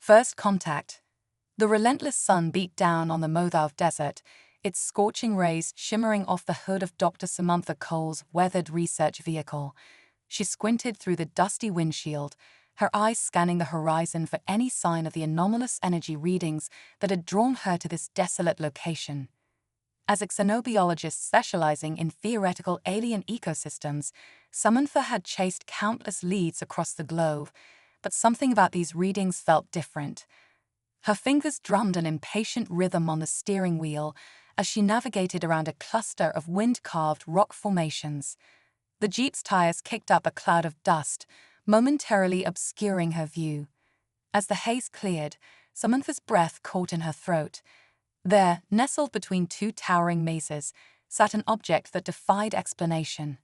First contact. The relentless sun beat down on the Mojave Desert, its scorching rays shimmering off the hood of Dr. Samantha Cole's weathered research vehicle. She squinted through the dusty windshield, her eyes scanning the horizon for any sign of the anomalous energy readings that had drawn her to this desolate location. As a xenobiologist specializing in theoretical alien ecosystems, Samantha had chased countless leads across the globe, but something about these readings felt different. Her fingers drummed an impatient rhythm on the steering wheel as she navigated around a cluster of wind-carved rock formations. The Jeep's tires kicked up a cloud of dust, momentarily obscuring her view. As the haze cleared, Samantha's breath caught in her throat. There, nestled between two towering mesas, sat an object that defied explanation.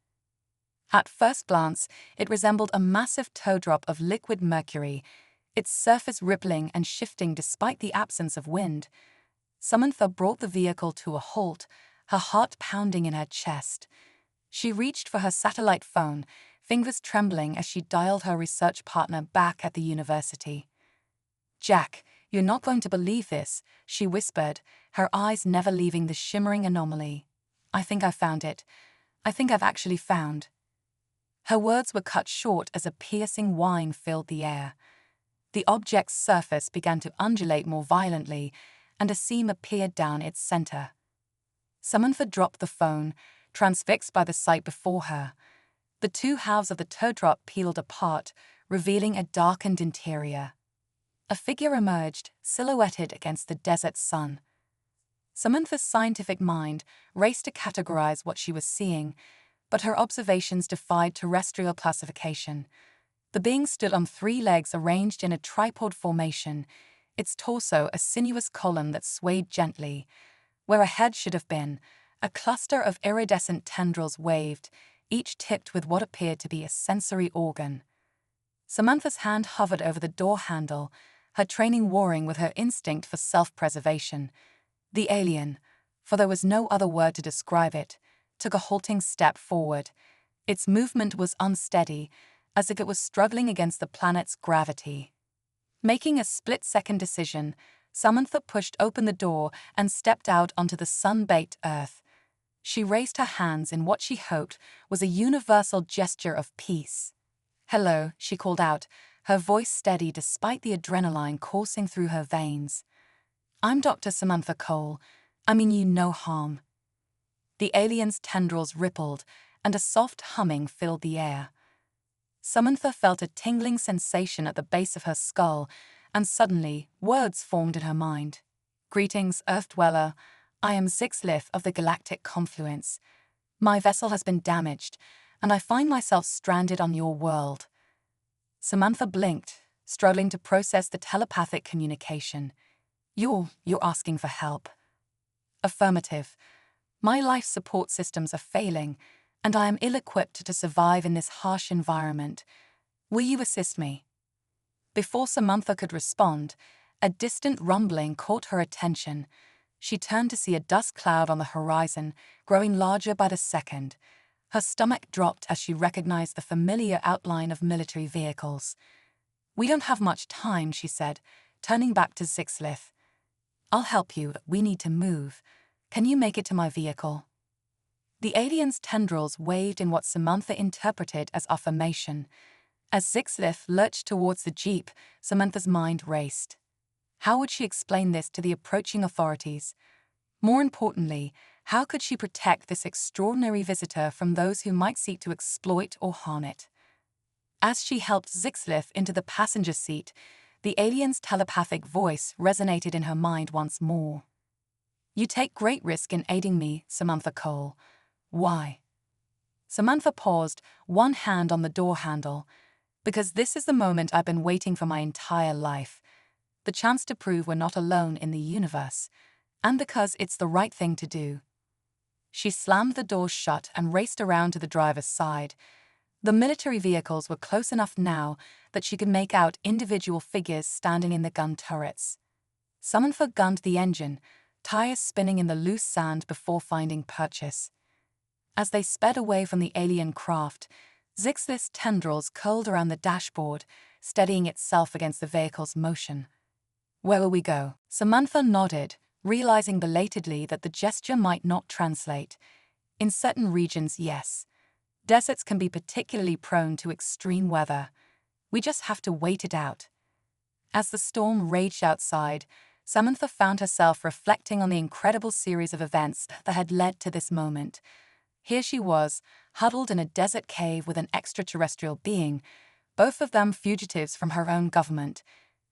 At first glance, it resembled a massive toe drop of liquid mercury, its surface rippling and shifting despite the absence of wind. Samantha brought the vehicle to a halt, her heart pounding in her chest. She reached for her satellite phone, fingers trembling as she dialed her research partner back at the university. "Jack, you're not going to believe this," she whispered, her eyes never leaving the shimmering anomaly. "I think I found it. I think I've actually found." Her words were cut short as a piercing whine filled the air. The object's surface began to undulate more violently, and a seam appeared down its center. Samantha dropped the phone, transfixed by the sight before her. The two halves of the toe drop peeled apart, revealing a darkened interior. A figure emerged, silhouetted against the desert sun. Samantha's scientific mind raced to categorize what she was seeing, but her observations defied terrestrial classification. The being stood on three legs arranged in a tripod formation, its torso a sinuous column that swayed gently. Where a head should have been, a cluster of iridescent tendrils waved, each tipped with what appeared to be a sensory organ. Samantha's hand hovered over the door handle, her training warring with her instinct for self-preservation. The alien, for there was no other word to describe it, took a halting step forward. Its movement was unsteady, as if it was struggling against the planet's gravity. Making a split-second decision, Samantha pushed open the door and stepped out onto the sun-baked earth. She raised her hands in what she hoped was a universal gesture of peace. "Hello," she called out, her voice steady despite the adrenaline coursing through her veins. "I'm Dr. Samantha Cole. I mean you no harm." The alien's tendrils rippled, and a soft humming filled the air. Samantha felt a tingling sensation at the base of her skull, and suddenly words formed in her mind. "Greetings, Earth Dweller. I am Zixlith of the Galactic Confluence. My vessel has been damaged, and I find myself stranded on your world." Samantha blinked, struggling to process the telepathic communication. You're asking for help." "Affirmative. My life support systems are failing, and I am ill-equipped to survive in this harsh environment. Will you assist me?" Before Samantha could respond, a distant rumbling caught her attention. She turned to see a dust cloud on the horizon, growing larger by the second. Her stomach dropped as she recognized the familiar outline of military vehicles. "We don't have much time," she said, turning back to Zixlith. "I'll help you, but we need to move. Can you make it to my vehicle?" The alien's tendrils waved in what Samantha interpreted as affirmation. As Zixlith lurched towards the Jeep, Samantha's mind raced. How would she explain this to the approaching authorities? More importantly, how could she protect this extraordinary visitor from those who might seek to exploit or harm it? As she helped Zixlith into the passenger seat, the alien's telepathic voice resonated in her mind once more. "You take great risk in aiding me, Samantha Cole. Why?" Samantha paused, one hand on the door handle. "Because this is the moment I've been waiting for my entire life. The chance to prove we're not alone in the universe. And because it's the right thing to do." She slammed the door shut and raced around to the driver's side. The military vehicles were close enough now that she could make out individual figures standing in the gun turrets. Samantha gunned the engine, tires spinning in the loose sand before finding purchase. As they sped away from the alien craft, Zixlith's tendrils curled around the dashboard, steadying itself against the vehicle's motion. Where will we go? Samantha nodded, realizing belatedly that the gesture might not translate. In certain regions, yes. Deserts can be particularly prone to extreme weather. We just have to wait it out. As the storm raged outside, Samantha found herself reflecting on the incredible series of events that had led to this moment. Here she was, huddled in a desert cave with an extraterrestrial being, both of them fugitives from her own government.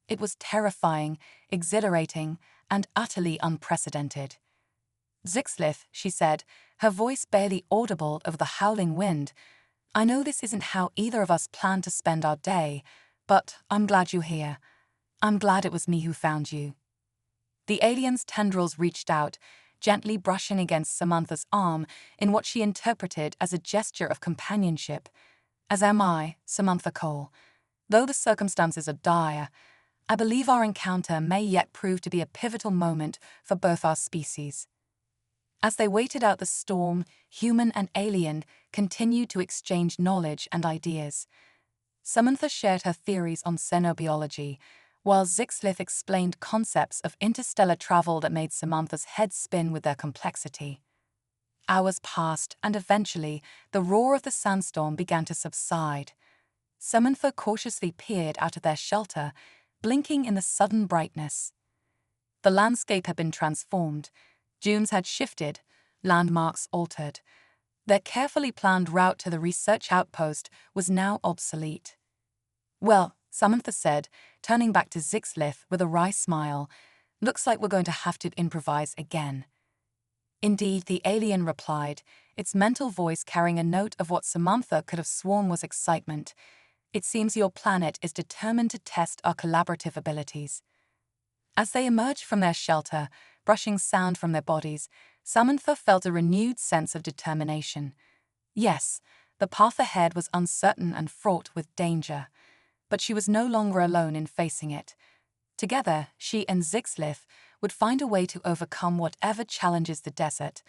It was terrifying, exhilarating, and utterly unprecedented. "Zixlith," she said, her voice barely audible over the howling wind, "I know this isn't how either of us planned to spend our day, but I'm glad you're here. I'm glad it was me who found you." The alien's tendrils reached out, gently brushing against Samantha's arm in what she interpreted as a gesture of companionship. "As am I, Samantha Cole. Though the circumstances are dire, I believe our encounter may yet prove to be a pivotal moment for both our species." As they waited out the storm, human and alien continued to exchange knowledge and ideas. Samantha shared her theories on xenobiology, while Zixlith explained concepts of interstellar travel that made Samantha's head spin with their complexity. Hours passed, and eventually, the roar of the sandstorm began to subside. Samantha cautiously peered out of their shelter, blinking in the sudden brightness. The landscape had been transformed. Dunes had shifted, landmarks altered. Their carefully planned route to the research outpost was now obsolete. "Well," Samantha said, turning back to Zixlith with a wry smile, "looks like we're going to have to improvise again." "Indeed," the alien replied, its mental voice carrying a note of what Samantha could have sworn was excitement. "It seems your planet is determined to test our collaborative abilities." As they emerged from their shelter, brushing sand from their bodies, Samantha felt a renewed sense of determination. Yes, the path ahead was uncertain and fraught with danger, but she was no longer alone in facing it. Together, she and Zixlith would find a way to overcome whatever challenges the desert,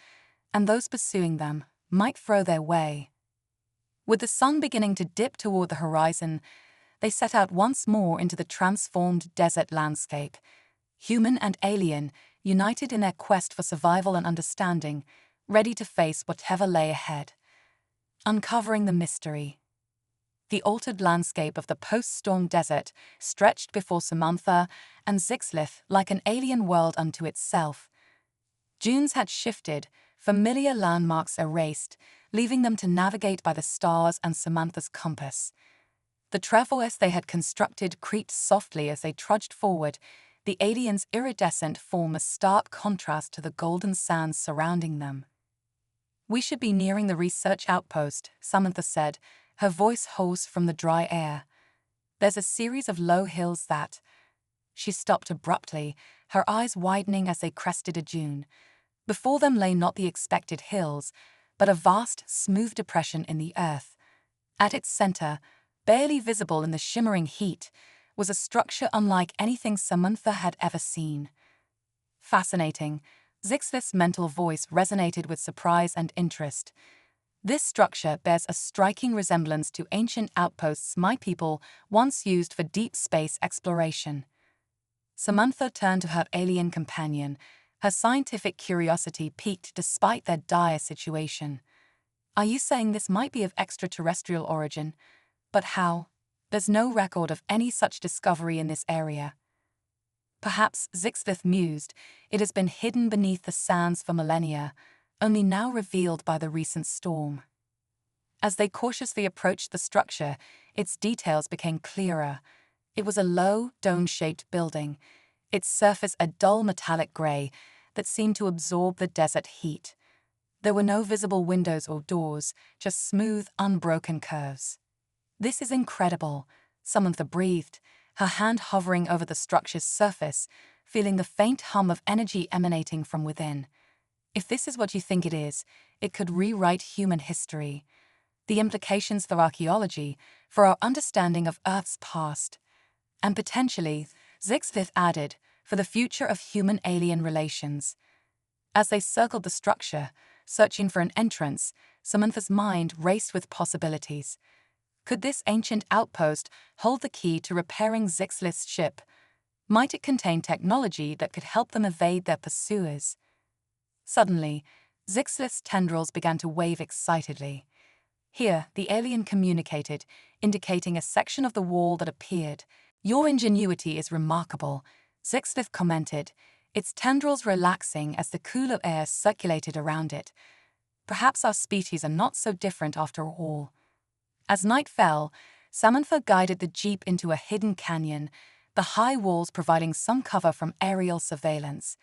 and those pursuing them might throw their way. With the sun beginning to dip toward the horizon, they set out once more into the transformed desert landscape. Human and alien, united in their quest for survival and understanding, ready to face whatever lay ahead. Uncovering the mystery. The altered landscape of the post-storm desert stretched before Samantha and Zixlith like an alien world unto itself. Dunes had shifted, familiar landmarks erased, leaving them to navigate by the stars and Samantha's compass. The traverse they had constructed creaked softly as they trudged forward, the alien's iridescent form a stark contrast to the golden sands surrounding them. "We should be nearing the research outpost," Samantha said, her voice hoarse from the dry air. "There's a series of low hills that—" She stopped abruptly, her eyes widening as they crested a dune. Before them lay not the expected hills, but a vast, smooth depression in the earth. At its center, barely visible in the shimmering heat, was a structure unlike anything Samantha had ever seen. "Fascinating," Zixlith's mental voice resonated with surprise and interest. "This structure bears a striking resemblance to ancient outposts my people once used for deep space exploration." Samantha turned to her alien companion, her scientific curiosity piqued despite their dire situation. "Are you saying this might be of extraterrestrial origin? But how? There's no record of any such discovery in this area." "Perhaps," Zixlith mused, "it has been hidden beneath the sands for millennia, only now revealed by the recent storm." As they cautiously approached the structure, its details became clearer. It was a low, dome-shaped building, its surface a dull metallic gray that seemed to absorb the desert heat. There were no visible windows or doors, just smooth, unbroken curves. "This is incredible," Samantha breathed, her hand hovering over the structure's surface, feeling the faint hum of energy emanating from within. "If this is what you think it could rewrite human history. The implications for archaeology, for our understanding of Earth's past. And potentially," Zixlith added, "for the future of human-alien relations." As they circled the structure, searching for an entrance, Samantha's mind raced with possibilities. Could this ancient outpost hold the key to repairing Zixlith's ship? Might it contain technology that could help them evade their pursuers? Suddenly, Zixlith's tendrils began to wave excitedly. Here, the alien communicated, indicating a section of the wall that appeared. "Your ingenuity is remarkable," Zixlith commented, its tendrils relaxing as the cooler air circulated around it. "Perhaps our species are not so different after all." As night fell, Samantha guided the jeep into a hidden canyon, the high walls providing some cover from aerial surveillance.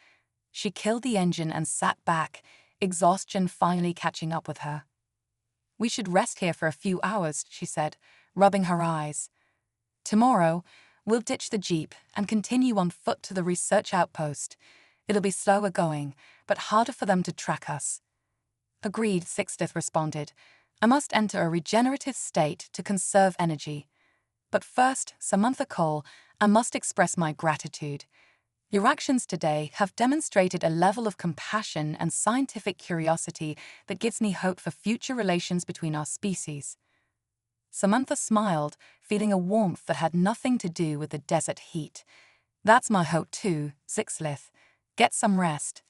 She killed the engine and sat back, exhaustion finally catching up with her. "We should rest here for a few hours," she said, rubbing her eyes. "Tomorrow, we'll ditch the jeep and continue on foot to the research outpost. It'll be slower going, but harder for them to track us." "Agreed," Zixlith responded. "I must enter a regenerative state to conserve energy. But first, Samantha Cole, I must express my gratitude. Your actions today have demonstrated a level of compassion and scientific curiosity that gives me hope for future relations between our species." Samantha smiled, feeling a warmth that had nothing to do with the desert heat. "That's my hope too, Zixlith. Get some rest.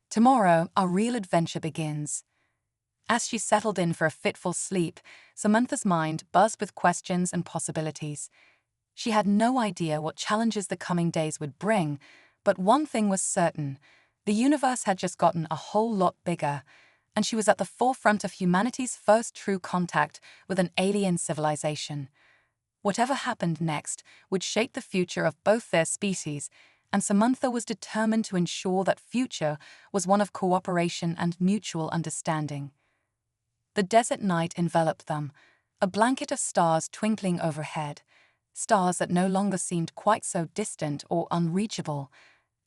Tomorrow, our real adventure begins." As she settled in for a fitful sleep, Samantha's mind buzzed with questions and possibilities. She had no idea what challenges the coming days would bring, but one thing was certain: the universe had just gotten a whole lot bigger, and she was at the forefront of humanity's first true contact with an alien civilization. Whatever happened next would shape the future of both their species, and Samantha was determined to ensure that future was one of cooperation and mutual understanding. The desert night enveloped them, a blanket of stars twinkling overhead, stars that no longer seemed quite so distant or unreachable.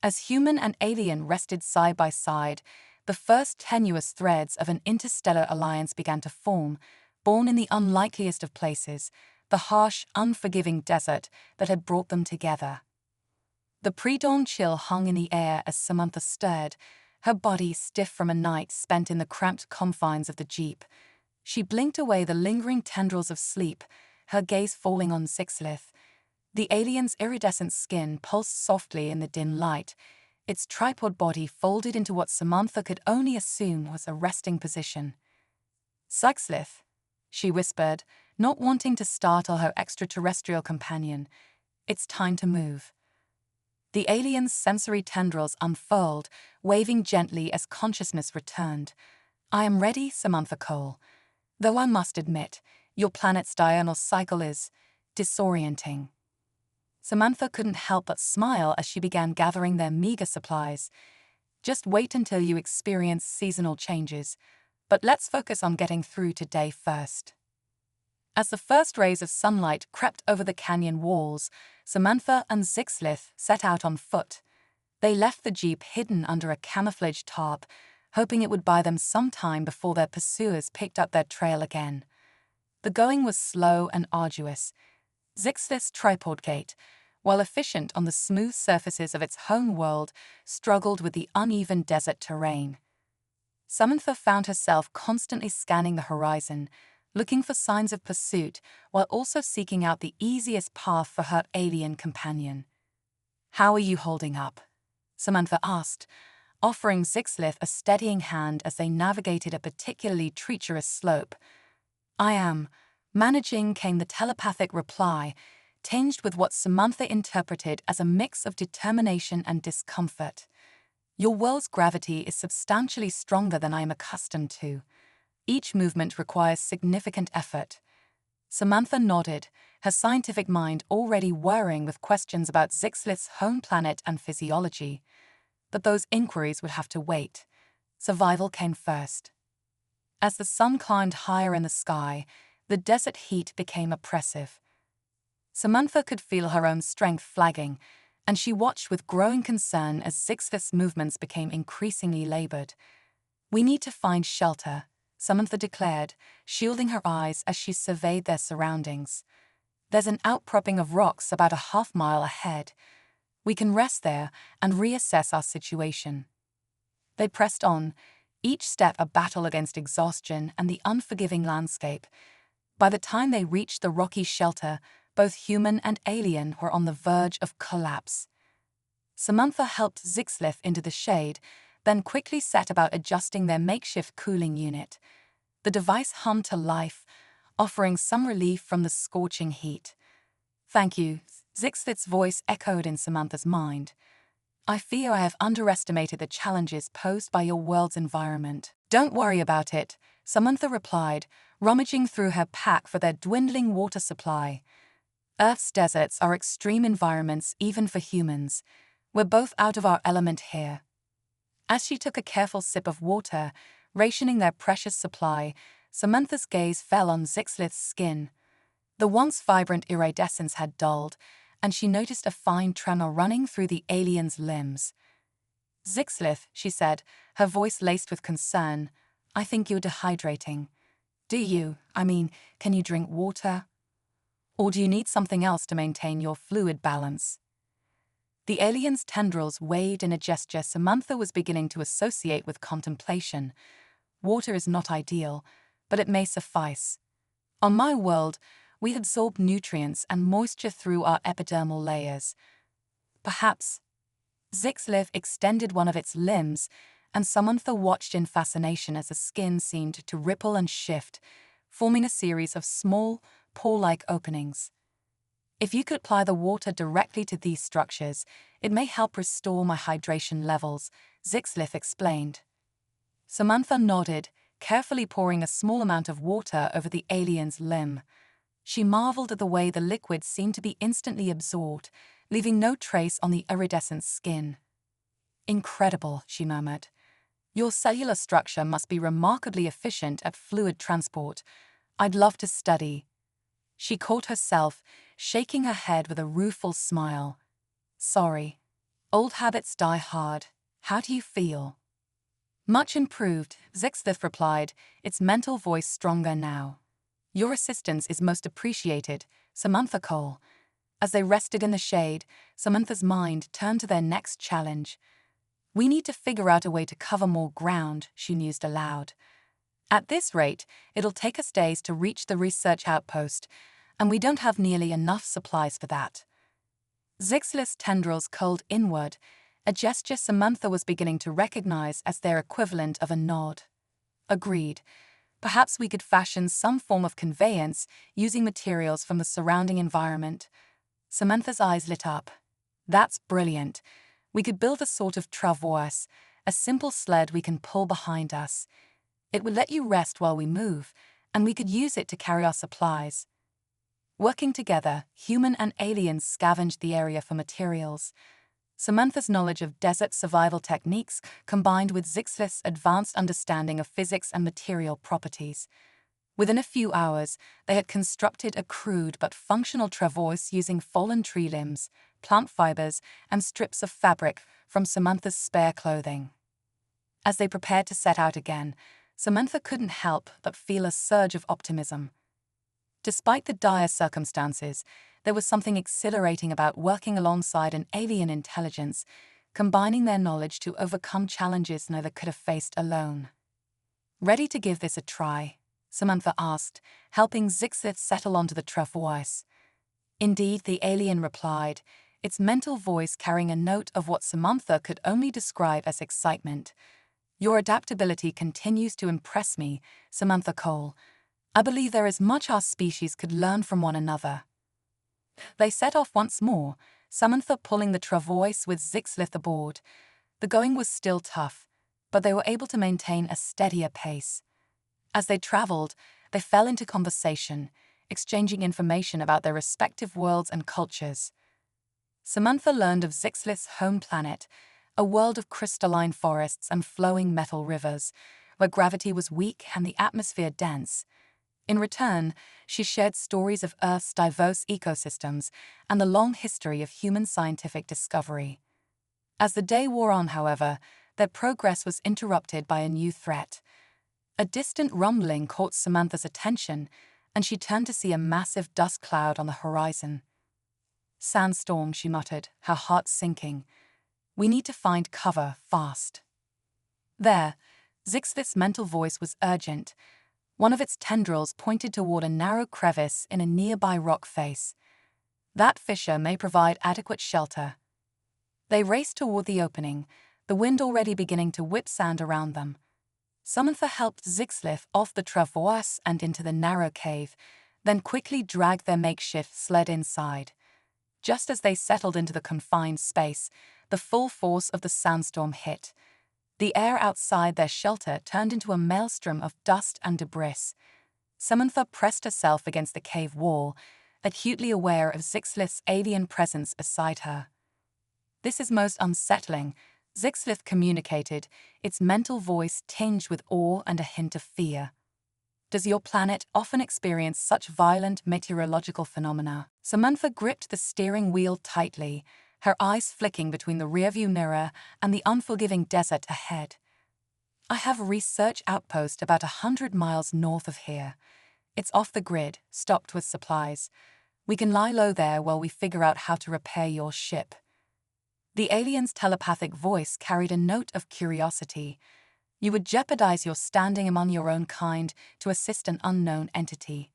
As human and alien rested side by side, the first tenuous threads of an interstellar alliance began to form, born in the unlikeliest of places, the harsh, unforgiving desert that had brought them together. The pre-dawn chill hung in the air as Samantha stirred, her body stiff from a night spent in the cramped confines of the jeep. She blinked away the lingering tendrils of sleep, her gaze falling on Zixlith. The alien's iridescent skin pulsed softly in the dim light, its tripod body folded into what Samantha could only assume was a resting position. "Zixlith," she whispered, not wanting to startle her extraterrestrial companion. "It's time to move." The alien's sensory tendrils unfurled, waving gently as consciousness returned. "I am ready, Samantha Cole. Though I must admit, your planet's diurnal cycle is disorienting." Samantha couldn't help but smile as she began gathering their meager supplies. "Just wait until you experience seasonal changes. But let's focus on getting through today first." As the first rays of sunlight crept over the canyon walls, Samantha and Zixlith set out on foot. They left the jeep hidden under a camouflage tarp, hoping it would buy them some time before their pursuers picked up their trail again. The going was slow and arduous. Zixlith's tripod gait, while efficient on the smooth surfaces of its home world, struggled with the uneven desert terrain. Samantha found herself constantly scanning the horizon, looking for signs of pursuit while also seeking out the easiest path for her alien companion. "How are you holding up?" Samantha asked, offering Zixlith a steadying hand as they navigated a particularly treacherous slope. "I am managing," came the telepathic reply, tinged with what Samantha interpreted as a mix of determination and discomfort. "Your world's gravity is substantially stronger than I am accustomed to. Each movement requires significant effort." Samantha nodded, her scientific mind already whirring with questions about Zixlith's home planet and physiology. But those inquiries would have to wait. Survival came first. As the sun climbed higher in the sky, the desert heat became oppressive. Samantha could feel her own strength flagging, and she watched with growing concern as Zixlith's movements became increasingly labored. "We need to find shelter," Samantha declared, shielding her eyes as she surveyed their surroundings. "There's an outcropping of rocks about a half-mile ahead. We can rest there and reassess our situation." They pressed on, each step a battle against exhaustion and the unforgiving landscape. By the time they reached the rocky shelter, both human and alien were on the verge of collapse. Samantha helped Zixlith into the shade, then quickly set about adjusting their makeshift cooling unit. The device hummed to life, offering some relief from the scorching heat. "Thank you," Zixlith's voice echoed in Samantha's mind. "I fear I have underestimated the challenges posed by your world's environment." "Don't worry about it," Samantha replied, rummaging through her pack for their dwindling water supply. "Earth's deserts are extreme environments even for humans. We're both out of our element here." As she took a careful sip of water, rationing their precious supply, Samantha's gaze fell on Zixlith's skin. The once vibrant iridescence had dulled, and she noticed a fine tremor running through the alien's limbs. "Zixlith," she said, her voice laced with concern, "I think you're dehydrating. Do you? Can you drink water? Or do you need something else to maintain your fluid balance?" The alien's tendrils waved in a gesture Samantha was beginning to associate with contemplation. "Water is not ideal, but it may suffice. On my world, we absorb nutrients and moisture through our epidermal layers. Perhaps." Zixlith extended one of its limbs, and Samantha watched in fascination as the skin seemed to ripple and shift, forming a series of small, pore-like openings. "If you could apply the water directly to these structures, it may help restore my hydration levels," Zixlith explained. Samantha nodded, carefully pouring a small amount of water over the alien's limb. She marveled at the way the liquid seemed to be instantly absorbed, leaving no trace on the iridescent skin. "Incredible," she murmured. "Your cellular structure must be remarkably efficient at fluid transport. I'd love to study." She caught herself, shaking her head with a rueful smile. "Sorry. Old habits die hard. How do you feel?" "Much improved," Zixlith replied, its mental voice stronger now. "Your assistance is most appreciated, Samantha Cole." As they rested in the shade, Samantha's mind turned to their next challenge. "We need to figure out a way to cover more ground," she mused aloud. "At this rate, it'll take us days to reach the research outpost, and we don't have nearly enough supplies for that." Zixlith's tendrils curled inward, a gesture Samantha was beginning to recognize as their equivalent of a nod. "Agreed. Perhaps we could fashion some form of conveyance using materials from the surrounding environment." Samantha's eyes lit up. "That's brilliant. We could build a sort of travois, a simple sled we can pull behind us. It would let you rest while we move, and we could use it to carry our supplies." Working together, human and aliens scavenged the area for materials. Samantha's knowledge of desert survival techniques combined with Zixlith's advanced understanding of physics and material properties. Within a few hours, they had constructed a crude but functional travois using fallen tree limbs, plant fibers, and strips of fabric from Samantha's spare clothing. As they prepared to set out again, Samantha couldn't help but feel a surge of optimism. Despite the dire circumstances, there was something exhilarating about working alongside an alien intelligence, combining their knowledge to overcome challenges neither could have faced alone. "Ready to give this a try?" Samantha asked, helping Zixlith settle onto the travois. "Indeed," the alien replied, its mental voice carrying a note of what Samantha could only describe as excitement. "Your adaptability continues to impress me, Samantha Cole. I believe there is much our species could learn from one another." They set off once more, Samantha pulling the travois with Zixlith aboard. The going was still tough, but they were able to maintain a steadier pace. As they traveled, they fell into conversation, exchanging information about their respective worlds and cultures. Samantha learned of Zixlith's home planet, a world of crystalline forests and flowing metal rivers, where gravity was weak and the atmosphere dense. In return, she shared stories of Earth's diverse ecosystems and the long history of human scientific discovery. As the day wore on, however, their progress was interrupted by a new threat. A distant rumbling caught Samantha's attention, and she turned to see a massive dust cloud on the horizon. "Sandstorm," she muttered, her heart sinking. "We need to find cover fast." There, Zixlith's mental voice was urgent. One of its tendrils pointed toward a narrow crevice in a nearby rock face. "That fissure may provide adequate shelter." They raced toward the opening, the wind already beginning to whip sand around them. Samantha helped Zixlith off the travois and into the narrow cave, then quickly dragged their makeshift sled inside. Just as they settled into the confined space, the full force of the sandstorm hit. The air outside their shelter turned into a maelstrom of dust and debris. Samantha pressed herself against the cave wall, acutely aware of Zixlith's alien presence beside her. "This is most unsettling," Zixlith communicated, its mental voice tinged with awe and a hint of fear. "Does your planet often experience such violent meteorological phenomena?" Samantha gripped the steering wheel tightly, her eyes flicking between the rearview mirror and the unforgiving desert ahead. "I have a research outpost about 100 miles north of here. It's off the grid, stocked with supplies. We can lie low there while we figure out how to repair your ship." The alien's telepathic voice carried a note of curiosity. "You would jeopardize your standing among your own kind to assist an unknown entity."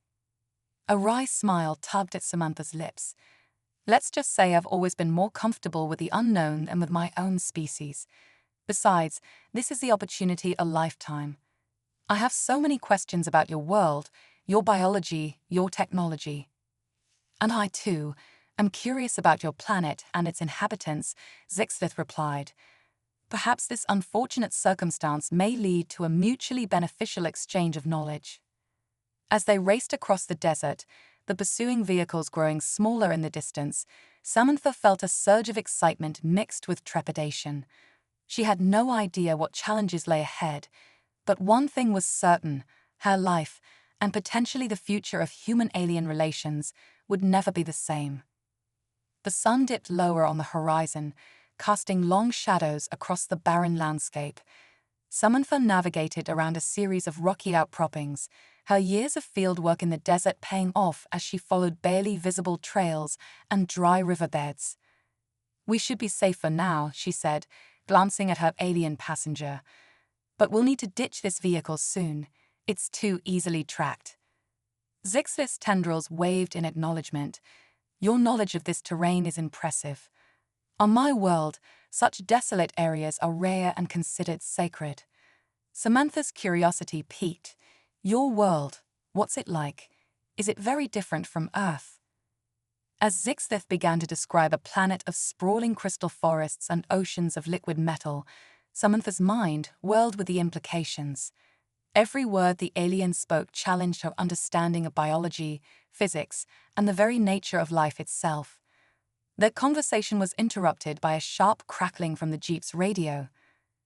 A wry smile tugged at Samantha's lips. "Let's just say I've always been more comfortable with the unknown than with my own species. Besides, this is the opportunity a lifetime. I have so many questions about your world, your biology, your technology." "And I, too, am curious about your planet and its inhabitants," Zixlith replied. "Perhaps this unfortunate circumstance may lead to a mutually beneficial exchange of knowledge." As they raced across the desert, the pursuing vehicles growing smaller in the distance, Samantha felt a surge of excitement mixed with trepidation. She had no idea what challenges lay ahead, but one thing was certain: her life, and potentially the future of human-alien relations, would never be the same. The sun dipped lower on the horizon, casting long shadows across the barren landscape. Samantha navigated around a series of rocky outcroppings, her years of fieldwork in the desert paying off as she followed barely visible trails and dry riverbeds. "We should be safe for now," she said, glancing at her alien passenger. "But we'll need to ditch this vehicle soon. It's too easily tracked." Zixlith's tendrils waved in acknowledgement. "Your knowledge of this terrain is impressive. On my world, such desolate areas are rare and considered sacred." Samantha's curiosity piqued. "Your world, what's it like? Is it very different from Earth?" As Zixlith began to describe a planet of sprawling crystal forests and oceans of liquid metal, Samantha's mind whirled with the implications. Every word the alien spoke challenged her understanding of biology, physics, and the very nature of life itself. Their conversation was interrupted by a sharp crackling from the Jeep's radio.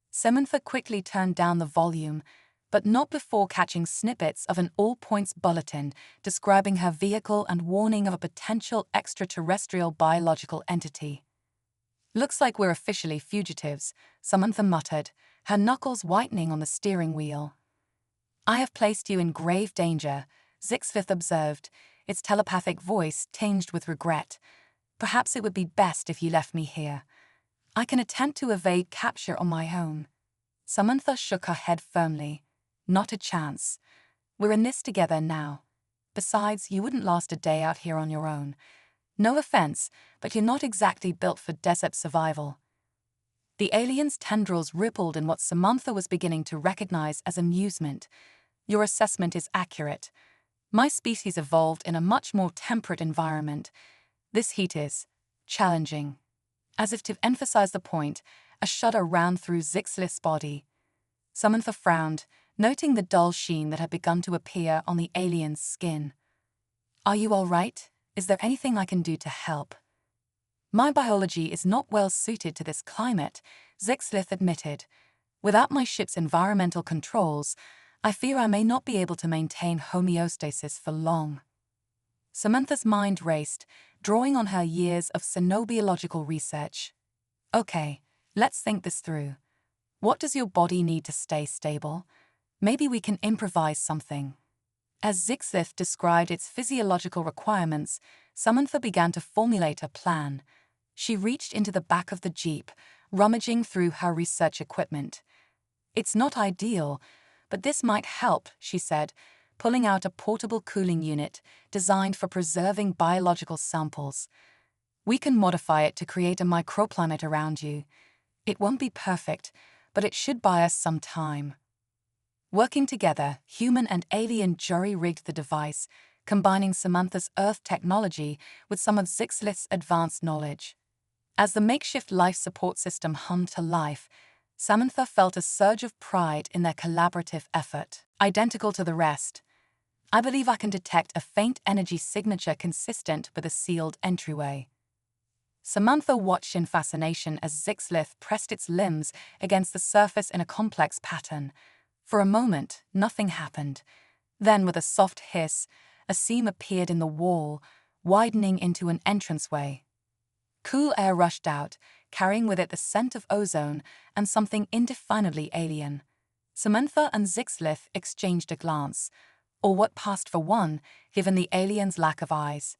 Samantha quickly turned down the volume, but not before catching snippets of an all-points bulletin describing her vehicle and warning of a potential extraterrestrial biological entity. "Looks like we're officially fugitives," Samantha muttered, her knuckles whitening on the steering wheel. "I have placed you in grave danger," Zixlith observed, its telepathic voice tinged with regret. "Perhaps it would be best if you left me here. I can attempt to evade capture on my own." Samantha shook her head firmly. "Not a chance. We're in this together now. Besides, you wouldn't last a day out here on your own. No offense, but you're not exactly built for desert survival." The alien's tendrils rippled in what Samantha was beginning to recognize as amusement. "Your assessment is accurate. My species evolved in a much more temperate environment. This heat is challenging." As if to emphasize the point, a shudder ran through Zixlith's body. Samantha frowned, noting the dull sheen that had begun to appear on the alien's skin. "Are you all right? Is there anything I can do to help?" "My biology is not well suited to this climate," Zixlith admitted. "Without my ship's environmental controls, I fear I may not be able to maintain homeostasis for long." Samantha's mind raced, drawing on her years of xenobiological research. "Okay, let's think this through. What does your body need to stay stable? Maybe we can improvise something." As Zixlith described its physiological requirements, Samantha began to formulate a plan. She reached into the back of the Jeep, rummaging through her research equipment. "It's not ideal, but this might help," she said, pulling out a portable cooling unit designed for preserving biological samples. We can modify it to create a microplanet around you. It won't be perfect, but it should buy us some time. Working together, human and alien jury-rigged the device, combining Samantha's Earth technology with some of Zixlith's advanced knowledge. As the makeshift life support system hummed to life, Samantha felt a surge of pride in their collaborative effort. Identical to the rest, I believe I can detect a faint energy signature consistent with a sealed entryway. Samantha watched in fascination as Zixlith pressed its limbs against the surface in a complex pattern. For a moment, nothing happened. Then, with a soft hiss, a seam appeared in the wall, widening into an entranceway. Cool air rushed out, carrying with it the scent of ozone and something indefinably alien. Samantha and Zixlith exchanged a glance, or what passed for one, given the alien's lack of eyes.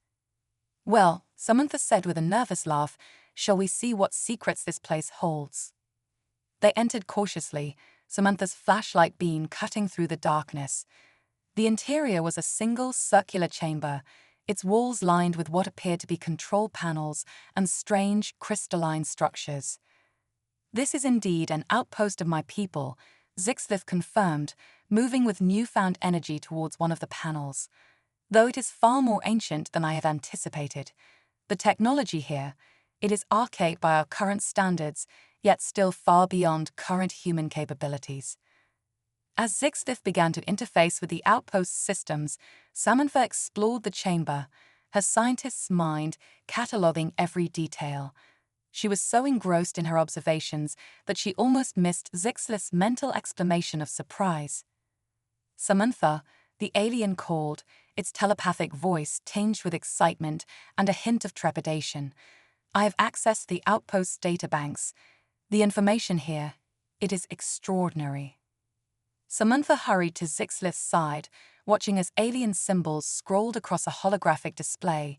"Well," Samantha said with a nervous laugh, "shall we see what secrets this place holds?" They entered cautiously, Samantha's flashlight beam cutting through the darkness. The interior was a single circular chamber, its walls lined with what appeared to be control panels and strange, crystalline structures. "This is indeed an outpost of my people," Zixlith confirmed, moving with newfound energy towards one of the panels. "Though it is far more ancient than I had anticipated. The technology here, it is archaic by our current standards, yet still far beyond current human capabilities." As Zixlith began to interface with the outpost's systems, Samantha explored the chamber, her scientist's mind cataloging every detail. She was so engrossed in her observations that she almost missed Zixlith's mental exclamation of surprise. "Samantha," the alien called, its telepathic voice tinged with excitement and a hint of trepidation. "I have accessed the outpost's databanks. The information here, it is extraordinary." Samantha hurried to Zixlith's side, watching as alien symbols scrolled across a holographic display.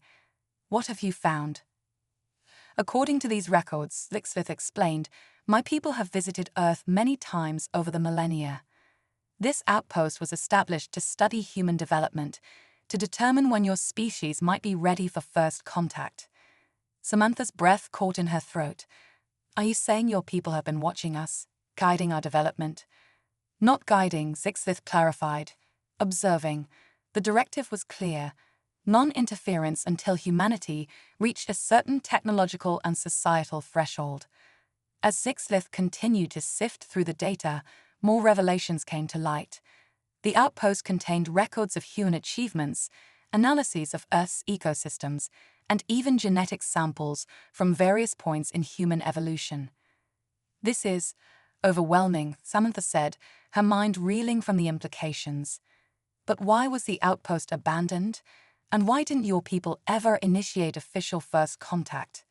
"What have you found?" "According to these records," Zixlith explained, "my people have visited Earth many times over the millennia. This outpost was established to study human development, to determine when your species might be ready for first contact." Samantha's breath caught in her throat. "Are you saying your people have been watching us, guiding our development?" "Not guiding," Zixlith clarified. "Observing. The directive was clear. Non-interference until humanity reached a certain technological and societal threshold." As Zixlith continued to sift through the data, more revelations came to light. The outpost contained records of human achievements, analyses of Earth's ecosystems, and even genetic samples from various points in human evolution. "This is overwhelming," Samantha said, her mind reeling from the implications. "But why was the outpost abandoned? And why didn't your people ever initiate official first contact?"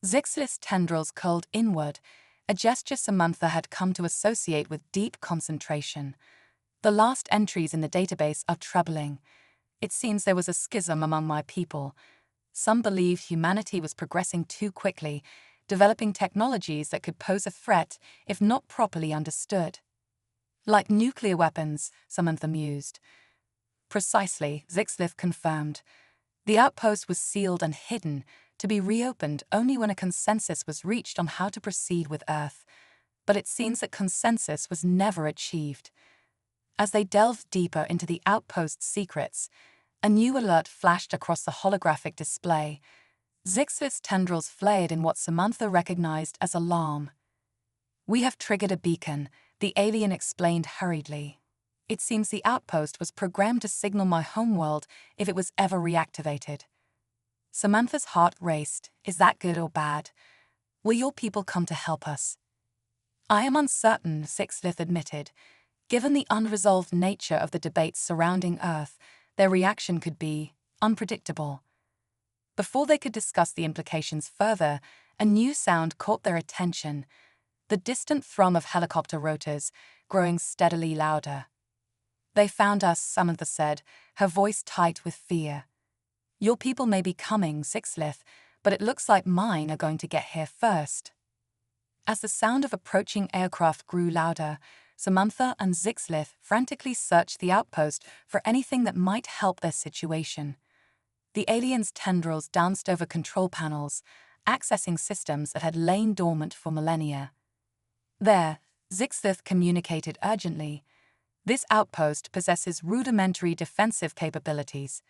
Zixlith's tendrils curled inward, a gesture Samantha had come to associate with deep concentration. "The last entries in the database are troubling. It seems there was a schism among my people. Some believed humanity was progressing too quickly, developing technologies that could pose a threat if not properly understood." "Like nuclear weapons," Samantha mused. "Precisely," Zixlith confirmed. "The outpost was sealed and hidden, to be reopened only when a consensus was reached on how to proceed with Earth. But it seems that consensus was never achieved." As they delved deeper into the outpost's secrets, a new alert flashed across the holographic display. Zixlith's tendrils flared in what Samantha recognized as alarm. "We have triggered a beacon," the alien explained hurriedly. "It seems the outpost was programmed to signal my homeworld if it was ever reactivated." Samantha's heart raced. "Is that good or bad? Will your people come to help us?" "I am uncertain," Zixlith admitted. "Given the unresolved nature of the debates surrounding Earth, their reaction could be unpredictable." Before they could discuss the implications further, a new sound caught their attention: the distant thrum of helicopter rotors, growing steadily louder. "They found us," Samantha said, her voice tight with fear. "Your people may be coming, Zixlith, but it looks like mine are going to get here first." As the sound of approaching aircraft grew louder, Samantha and Zixlith frantically searched the outpost for anything that might help their situation. The aliens' tendrils danced over control panels, accessing systems that had lain dormant for millennia. There, Zixlith communicated urgently. This outpost possesses rudimentary defensive capabilities.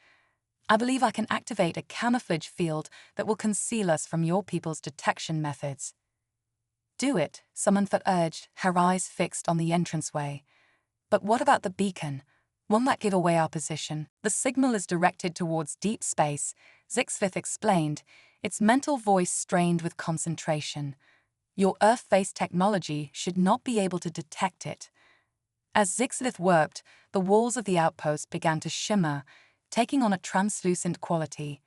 I believe I can activate a camouflage field that will conceal us from your people's detection methods. Do it, Samantha urged, her eyes fixed on the entranceway. But what about the beacon? Won't that give away our position? The signal is directed towards deep space, Zixlith explained, its mental voice strained with concentration. Your Earth-based technology should not be able to detect it. As Zixlith worked, the walls of the outpost began to shimmer, taking on a translucent quality.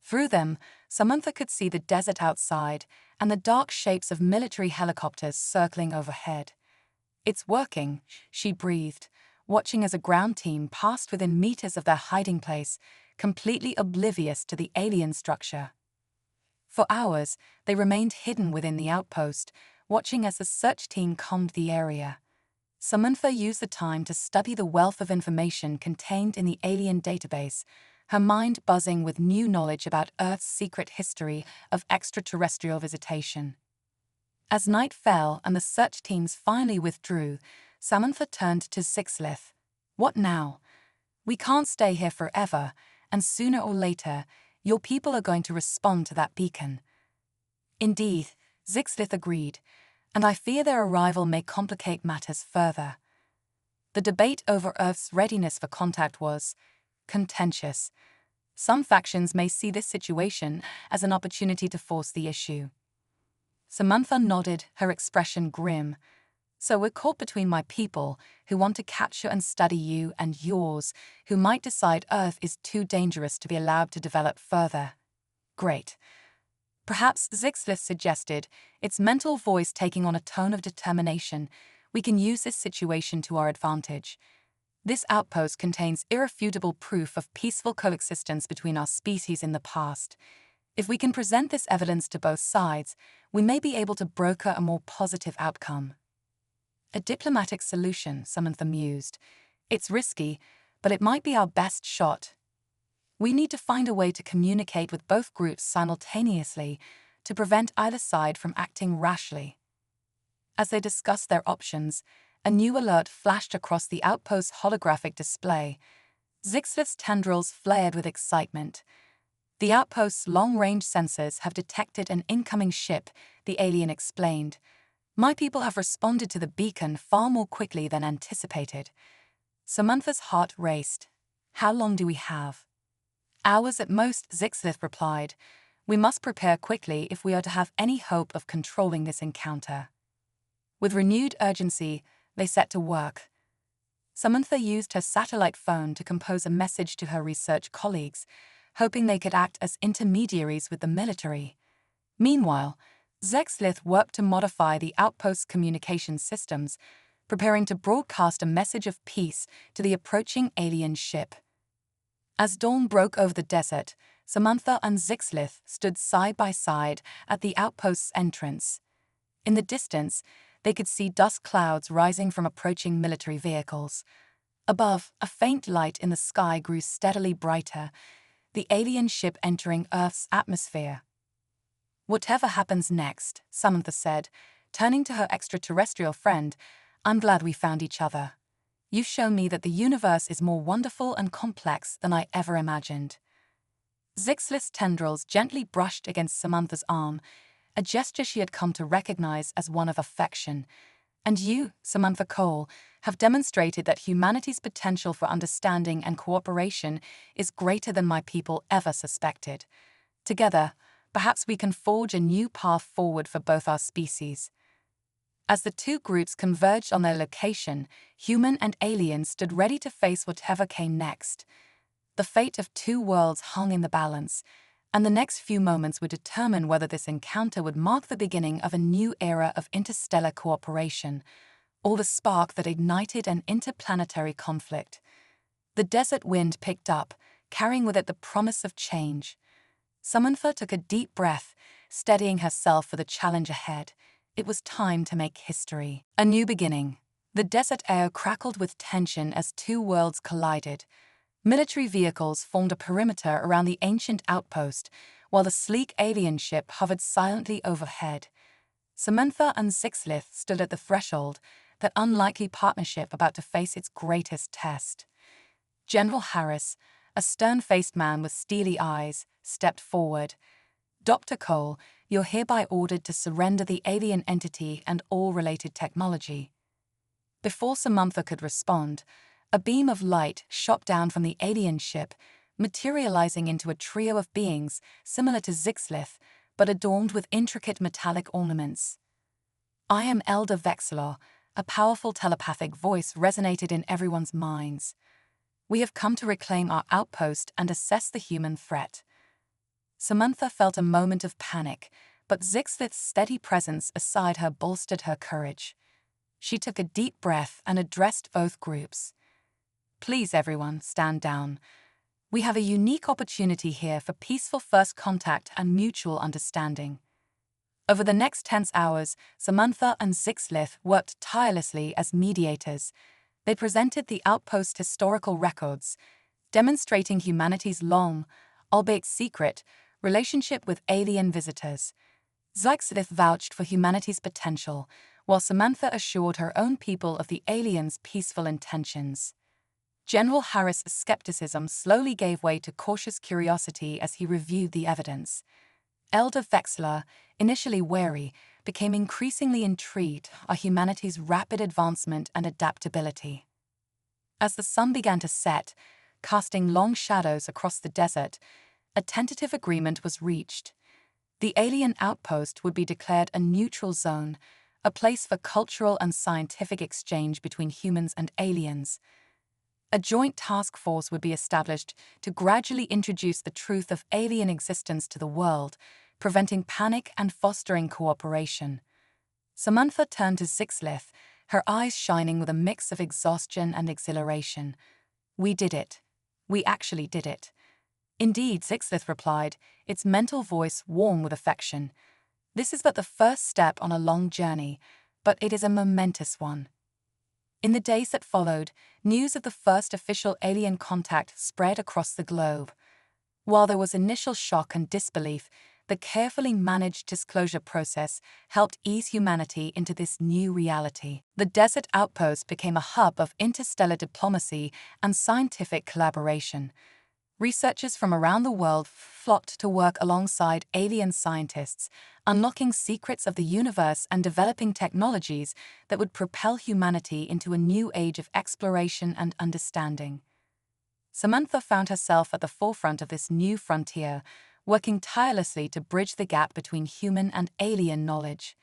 Through them, Samantha could see the desert outside and the dark shapes of military helicopters circling overhead. It's working, she breathed, watching as a ground team passed within meters of their hiding place, completely oblivious to the alien structure. For hours, they remained hidden within the outpost, watching as the search team combed the area. Samantha used the time to study the wealth of information contained in the alien database, her mind buzzing with new knowledge about Earth's secret history of extraterrestrial visitation. As night fell and the search teams finally withdrew, Samantha turned to Zixlith. What now? We can't stay here forever, and sooner or later, your people are going to respond to that beacon. Indeed, Zixlith agreed, and I fear their arrival may complicate matters further. The debate over Earth's readiness for contact was contentious. Some factions may see this situation as an opportunity to force the issue. Samantha nodded, her expression grim. So we're caught between my people, who want to capture and study you, and yours, who might decide Earth is too dangerous to be allowed to develop further. Great. Perhaps, Zixlith suggested, its mental voice taking on a tone of determination, we can use this situation to our advantage. This outpost contains irrefutable proof of peaceful coexistence between our species in the past. If we can present this evidence to both sides, we may be able to broker a more positive outcome. A diplomatic solution, Samantha mused. It's risky, but it might be our best shot. We need to find a way to communicate with both groups simultaneously to prevent either side from acting rashly. As they discussed their options, a new alert flashed across the outpost's holographic display. Zixlith's tendrils flared with excitement. The outpost's long-range sensors have detected an incoming ship, the alien explained. My people have responded to the beacon far more quickly than anticipated. Samantha's heart raced. How long do we have? Hours at most, Zixlith replied. We must prepare quickly if we are to have any hope of controlling this encounter. With renewed urgency, they set to work. Samantha used her satellite phone to compose a message to her research colleagues, hoping they could act as intermediaries with the military. Meanwhile, Zixlith worked to modify the outpost's communication systems, preparing to broadcast a message of peace to the approaching alien ship. As dawn broke over the desert, Samantha and Zixlith stood side by side at the outpost's entrance. In the distance, they could see dust clouds rising from approaching military vehicles. Above, a faint light in the sky grew steadily brighter, the alien ship entering Earth's atmosphere. Whatever happens next, Samantha said, turning to her extraterrestrial friend, I'm glad we found each other. You've shown me that the universe is more wonderful and complex than I ever imagined. Zixlith's tendrils gently brushed against Samantha's arm, a gesture she had come to recognize as one of affection. And you, Samantha Cole, have demonstrated that humanity's potential for understanding and cooperation is greater than my people ever suspected. Together, perhaps we can forge a new path forward for both our species. As the two groups converged on their location, human and alien stood ready to face whatever came next. The fate of two worlds hung in the balance, and the next few moments would determine whether this encounter would mark the beginning of a new era of interstellar cooperation, or the spark that ignited an interplanetary conflict. The desert wind picked up, carrying with it the promise of change. Samantha took a deep breath, steadying herself for the challenge ahead. It was time to make history. A new beginning. The desert air crackled with tension as two worlds collided. Military vehicles formed a perimeter around the ancient outpost, while the sleek alien ship hovered silently overhead. Samantha and Sixlith stood at the threshold, that unlikely partnership about to face its greatest test. General Harris, a stern-faced man with steely eyes, stepped forward. "Dr. Cole, you're hereby ordered to surrender the alien entity and all related technology." Before Samantha could respond, a beam of light shot down from the alien ship, materializing into a trio of beings similar to Zixlith, but adorned with intricate metallic ornaments. "I am Elder Vexilor," a powerful telepathic voice resonated in everyone's minds. "We have come to reclaim our outpost and assess the human threat." Samantha felt a moment of panic, but Zixlith's steady presence beside her bolstered her courage. She took a deep breath and addressed both groups. "Please, everyone, stand down. We have a unique opportunity here for peaceful first contact and mutual understanding." Over the next tense hours, Samantha and Zixlith worked tirelessly as mediators. They presented the outpost's historical records, demonstrating humanity's long, albeit secret, relationship with alien visitors. Zixlith vouched for humanity's potential, while Samantha assured her own people of the aliens' peaceful intentions. General Harris' skepticism slowly gave way to cautious curiosity as he reviewed the evidence. Elder Vexler, initially wary, became increasingly intrigued by humanity's rapid advancement and adaptability. As the sun began to set, casting long shadows across the desert, a tentative agreement was reached. The alien outpost would be declared a neutral zone, a place for cultural and scientific exchange between humans and aliens. A joint task force would be established to gradually introduce the truth of alien existence to the world, preventing panic and fostering cooperation. Samantha turned to Zixlith, her eyes shining with a mix of exhaustion and exhilaration. "We did it. We actually did it." "Indeed," Zixlith replied, its mental voice warm with affection. "This is but the first step on a long journey, but it is a momentous one." In the days that followed, news of the first official alien contact spread across the globe. While there was initial shock and disbelief, the carefully managed disclosure process helped ease humanity into this new reality. The desert outpost became a hub of interstellar diplomacy and scientific collaboration. Researchers from around the world flocked to work alongside alien scientists, unlocking secrets of the universe and developing technologies that would propel humanity into a new age of exploration and understanding. Samantha found herself at the forefront of this new frontier, working tirelessly to bridge the gap between human and alien knowledge.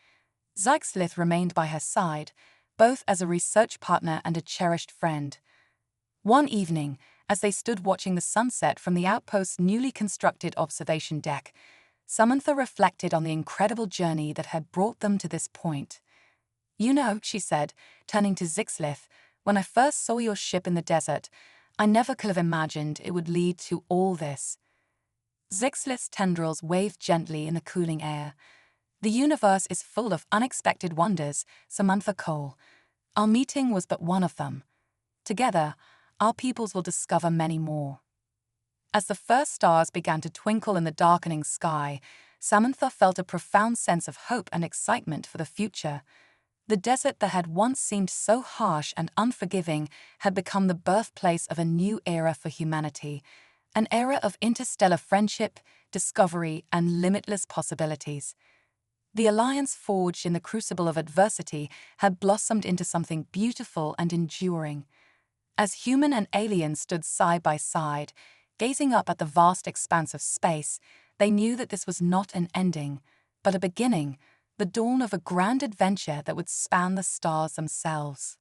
Zixlith remained by her side, both as a research partner and a cherished friend. One evening, as they stood watching the sunset from the outpost's newly constructed observation deck, Samantha reflected on the incredible journey that had brought them to this point. "You know," she said, turning to Zixlith, "when I first saw your ship in the desert, I never could have imagined it would lead to all this." Zixlith's tendrils waved gently in the cooling air. "The universe is full of unexpected wonders, Samantha Cole. Our meeting was but one of them. Together, our peoples will discover many more." As the first stars began to twinkle in the darkening sky, Samantha felt a profound sense of hope and excitement for the future. The desert that had once seemed so harsh and unforgiving had become the birthplace of a new era for humanity, an era of interstellar friendship, discovery, and limitless possibilities. The alliance forged in the crucible of adversity had blossomed into something beautiful and enduring. As human and alien stood side by side, gazing up at the vast expanse of space, they knew that this was not an ending, but a beginning, the dawn of a grand adventure that would span the stars themselves.